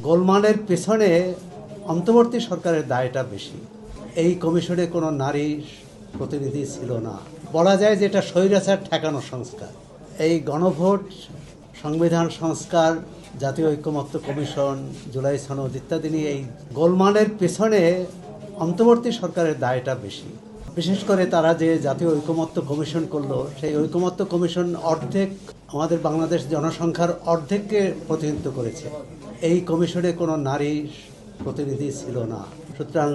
গোলমালের পেছনে অন্তর্বর্তী সরকারের দায়টা বেশি। এই কমিশনে কোনো নারী প্রতিনিধি ছিল না। বলা যায় যে এটা স্বৈরাচার ঠেকানো সংস্কার। এই গণভোট, সংবিধান সংস্কার, জাতীয় ঐকমত্য কমিশন, জুলাই সনদ ইত্যাদি নিয়ে এই গোলমালের পেছনে অন্তর্বর্তী সরকারের দায়টা বেশি। বিশেষ করে তারা যে জাতীয় ঐকমত্য কমিশন করলো, সেই ঐকমত্য কমিশন অর্ধেক আমাদের বাংলাদেশ জনসংখ্যার অর্ধেককে প্রতিনিধিত্ব করেছে। এই কমিশনে কোনো নারী প্রতিনিধি ছিল না। সুতরাং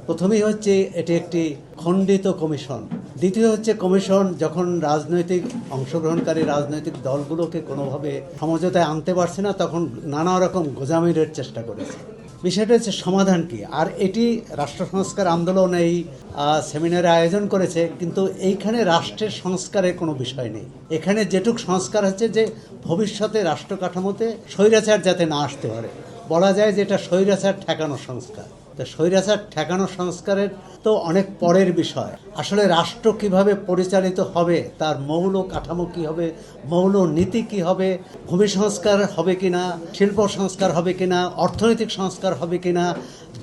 প্রথমেই হচ্ছে এটি একটি খণ্ডিত কমিশন। দ্বিতীয় হচ্ছে কমিশন যখন রাজনৈতিক অংশগ্রহণকারী রাজনৈতিক দলগুলোকে কোনোভাবে সমঝোতায় আনতে পারছে না, তখন নানা রকম গোঁজামিলের চেষ্টা করেছে। বিষয়টা হচ্ছে সমাধান কি। আর এটি রাষ্ট্র সংস্কার আন্দোলন এই সেমিনারে আয়োজন করেছে, কিন্তু এইখানে রাষ্ট্রের সংস্কারের কোনো বিষয় নেই। এখানে যেটুক সংস্কার হচ্ছে যে ভবিষ্যতে রাষ্ট্র কাঠামোতে স্বৈরাচার যাতে না আসতে পারে। বলা যায় যে এটা স্বৈরাচার ঠেকানো সংস্কার। তো স্বৈরাচার ঠেকানো সংস্কারের তো অনেক পরের বিষয়। আসলে রাষ্ট্র কিভাবে পরিচালিত হবে, তার মৌল কাঠামো কী হবে, মৌল নীতি কী হবে, ভূমি সংস্কার হবে কিনা, শিল্প সংস্কার হবে কিনা, অর্থনৈতিক সংস্কার হবে কিনা,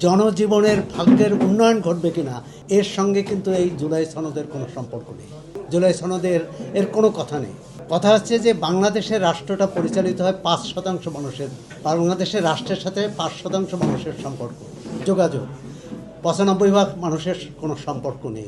জনজীবনের ভাগ্যের উন্নয়ন ঘটবে কিনা, এর সঙ্গে কিন্তু এই জুলাই সনদের কোনো সম্পর্ক নেই। জুলাই সনদের এর কোনো কথা নেই। কথা হচ্ছে যে বাংলাদেশের রাষ্ট্রটা পরিচালিত হয় ৫% মানুষের, বাংলাদেশের রাষ্ট্রের সাথে ৫% মানুষের সম্পর্ক, যোগাযোগ। ৯৫% মানুষের কোনো সম্পর্ক নেই।